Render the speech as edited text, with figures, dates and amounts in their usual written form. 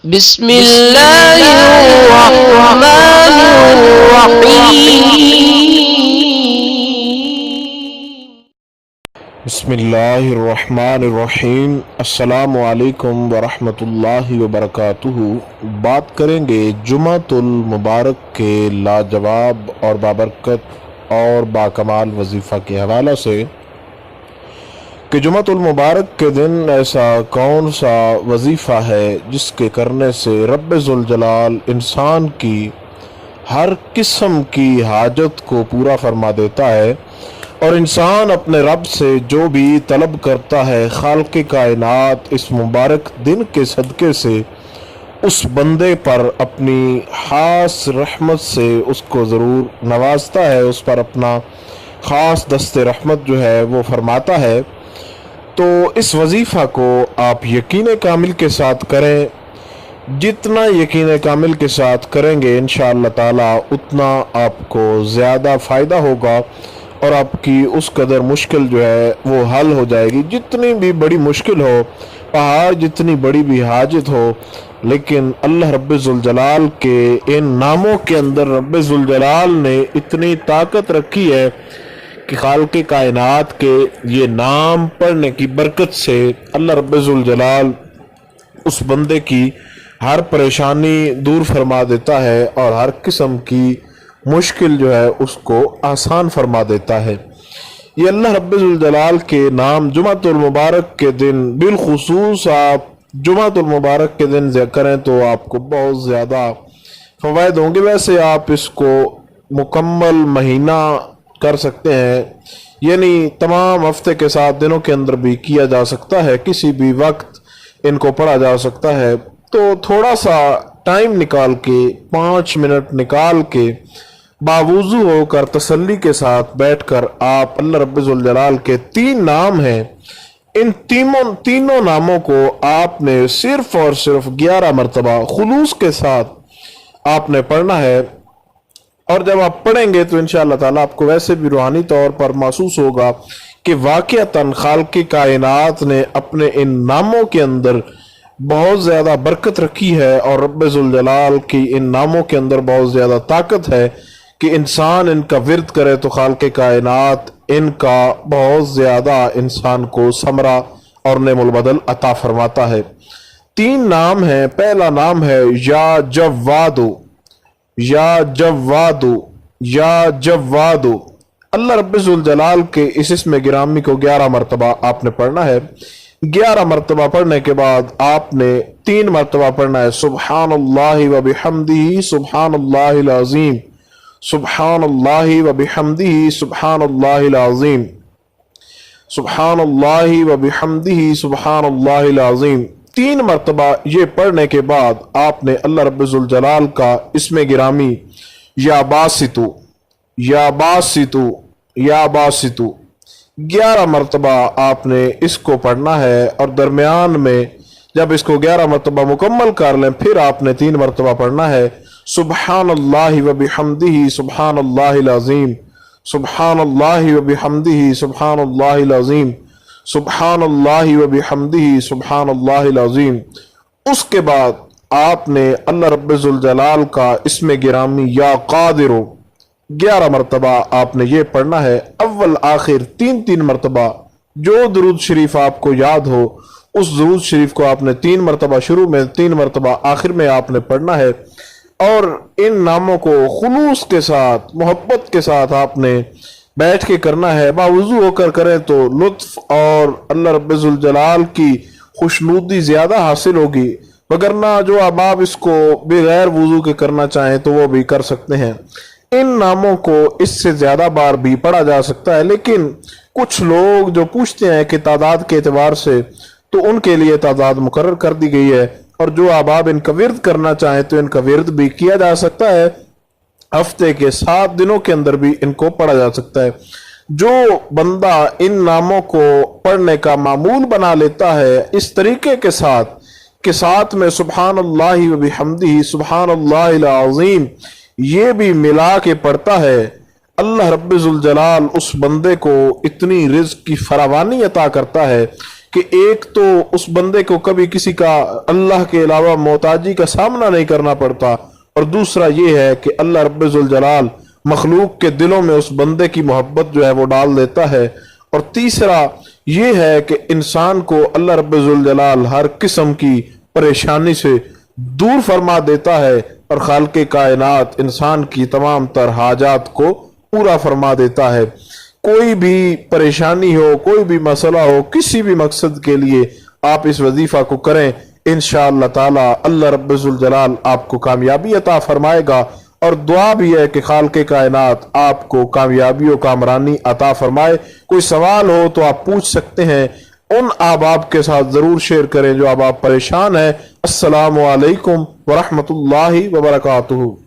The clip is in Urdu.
بسم اللہ الرحمن الرحیم۔ بسم اللہ الرحمن الرحیم۔ السلام علیکم ورحمۃ اللہ وبرکاتہ۔ بات کریں گے جمعۃ المبارک کے لاجواب اور بابرکت اور باکمال وظیفہ کے حوالہ سے کہ جمعۃ المبارک کے دن ایسا کون سا وظیفہ ہے جس کے کرنے سے رب ذوالجلال انسان کی ہر قسم کی حاجت کو پورا فرما دیتا ہے، اور انسان اپنے رب سے جو بھی طلب کرتا ہے خالق کائنات اس مبارک دن کے صدقے سے اس بندے پر اپنی خاص رحمت سے اس کو ضرور نوازتا ہے، اس پر اپنا خاص دست رحمت جو ہے وہ فرماتا ہے۔ تو اس وظیفہ کو آپ یقین کامل کے ساتھ کریں، جتنا یقین کامل کے ساتھ کریں گے انشاءاللہ تعالی اتنا آپ کو زیادہ فائدہ ہوگا، اور آپ کی اس قدر مشکل جو ہے وہ حل ہو جائے گی۔ جتنی بھی بڑی مشکل ہو، پہاڑ جتنی بڑی بھی حاجت ہو، لیکن اللہ رب ذوالجلال کے ان ناموں کے اندر رب ذوالجلال نے اتنی طاقت رکھی ہے کہ خالق کائنات کے یہ نام پڑھنے کی برکت سے اللہ رب ذوالجلال اس بندے کی ہر پریشانی دور فرما دیتا ہے اور ہر قسم کی مشکل جو ہے اس کو آسان فرما دیتا ہے۔ یہ اللہ رب ذوالجلال کے نام جمعۃ المبارک کے دن بالخصوص آپ جمعۃ المبارک کے دن کریں تو آپ کو بہت زیادہ فوائد ہوں گے۔ ویسے آپ اس کو مکمل مہینہ کر سکتے ہیں، یعنی تمام ہفتے کے 7 دنوں کے اندر بھی کیا جا سکتا ہے، کسی بھی وقت ان کو پڑھا جا سکتا ہے۔ تو تھوڑا سا ٹائم نکال کے 5 منٹ نکال کے باوضو ہو کر تسلی کے ساتھ بیٹھ کر آپ اللہ رب ذوالجلال کے 3 نام ہیں، ان تینوں ناموں کو آپ نے صرف اور صرف 11 مرتبہ خلوص کے ساتھ آپ نے پڑھنا ہے، اور جب آپ پڑھیں گے تو انشاءاللہ تعالیٰ آپ کو ویسے بھی روحانی طور پر محسوس ہوگا کہ واقعتاً خالق کائنات نے اپنے ان ناموں کے اندر بہت زیادہ برکت رکھی ہے، اور رب ذوالجلال کی ان ناموں کے اندر بہت زیادہ طاقت ہے کہ انسان ان کا ورد کرے تو خالق کائنات ان کا بہت زیادہ انسان کو ثمرہ اور نعم البدل عطا فرماتا ہے۔ 3 نام ہیں۔ پہلا نام ہے یا جوادو، یا جوادو، یا جوادو۔ اللہ رب ذوالجلال کے اس اسم گرامی کو 11 مرتبہ آپ نے پڑھنا ہے۔ 11 مرتبہ پڑھنے کے بعد آپ نے 3 مرتبہ پڑھنا ہے سبحان اللہ و بحمدہ سبحان اللہ العظیم، سبحان اللہ و بحمدہ سبحان اللہ العظیم، سبحان اللہ و بحمدہ سبحان اللہ العظیم۔ 3 مرتبہ یہ پڑھنے کے بعد آپ نے اللہ رب ذوالجلال کا اسم گرامی یا باسطو، یا باسطو، یا باسطو 11 مرتبہ آپ نے اس کو پڑھنا ہے، اور درمیان میں جب اس کو 11 مرتبہ مکمل کر لیں پھر آپ نے 3 مرتبہ پڑھنا ہے سبحان اللہ و بحمدہ سبحان اللہ العظیم، سبحان اللہ و بحمدہ سبحان اللہ العظیم، سبحان اللہ و بحمدہ سبحان اللہ العظیم۔ اس کے بعد آپ نے اللہ رب ذوالجلال کا اسم گرامی یا قادرو 11 مرتبہ آپ نے یہ پڑھنا ہے، اول آخر 3 مرتبہ جو درود شریف آپ کو یاد ہو اس درود شریف کو آپ نے 3 مرتبہ شروع میں 3 مرتبہ آخر میں آپ نے پڑھنا ہے، اور ان ناموں کو خلوص کے ساتھ محبت کے ساتھ آپ نے بیٹھ کے کرنا ہے۔ باوضو ہو کر کریں تو لطف اور اللہ رب ذوالجلال کی خوشنودی زیادہ حاصل ہوگی، وگرنہ جو آپ اس کو بغیر وضو کے کرنا چاہیں تو وہ بھی کر سکتے ہیں۔ ان ناموں کو اس سے زیادہ بار بھی پڑھا جا سکتا ہے، لیکن کچھ لوگ جو پوچھتے ہیں کہ تعداد کے اعتبار سے، تو ان کے لیے تعداد مقرر کر دی گئی ہے، اور جو آپ ان کا ورد کرنا چاہیں تو ان کا ورد بھی کیا جا سکتا ہے، ہفتے کے 7 دنوں کے اندر بھی ان کو پڑھا جا سکتا ہے۔ جو بندہ ان ناموں کو پڑھنے کا معمول بنا لیتا ہے اس طریقے کے ساتھ کہ ساتھ میں سبحان اللہ و بحمدہ سبحان اللہ العظیم یہ بھی ملا کے پڑھتا ہے، اللہ رب ذوالجلال اس بندے کو اتنی رزق کی فراوانی عطا کرتا ہے کہ ایک تو اس بندے کو کبھی کسی کا اللہ کے علاوہ محتاجی کا سامنا نہیں کرنا پڑتا، اور دوسرا یہ ہے کہ اللہ رب ذوالجلال مخلوق کے دلوں میں اس بندے کی محبت جو ہے وہ ڈال دیتا ہے، اور تیسرا یہ ہے کہ انسان کو اللہ رب ذوالجلال ہر قسم کی پریشانی سے دور فرما دیتا ہے، اور خالق کائنات انسان کی تمام تر حاجات کو پورا فرما دیتا ہے۔ کوئی بھی پریشانی ہو، کوئی بھی مسئلہ ہو، کسی بھی مقصد کے لیے آپ اس وظیفہ کو کریں، انشاءاللہ تعالی اللہ رب ذوالجلال آپ کو کامیابی عطا فرمائے گا، اور دعا بھی ہے کہ خالق کائنات آپ کو کامیابی و کامرانی عطا فرمائے۔ کوئی سوال ہو تو آپ پوچھ سکتے ہیں، ان احباب کے ساتھ ضرور شیئر کریں جو احباب پریشان ہیں۔ السلام علیکم ورحمۃ اللہ وبرکاتہ۔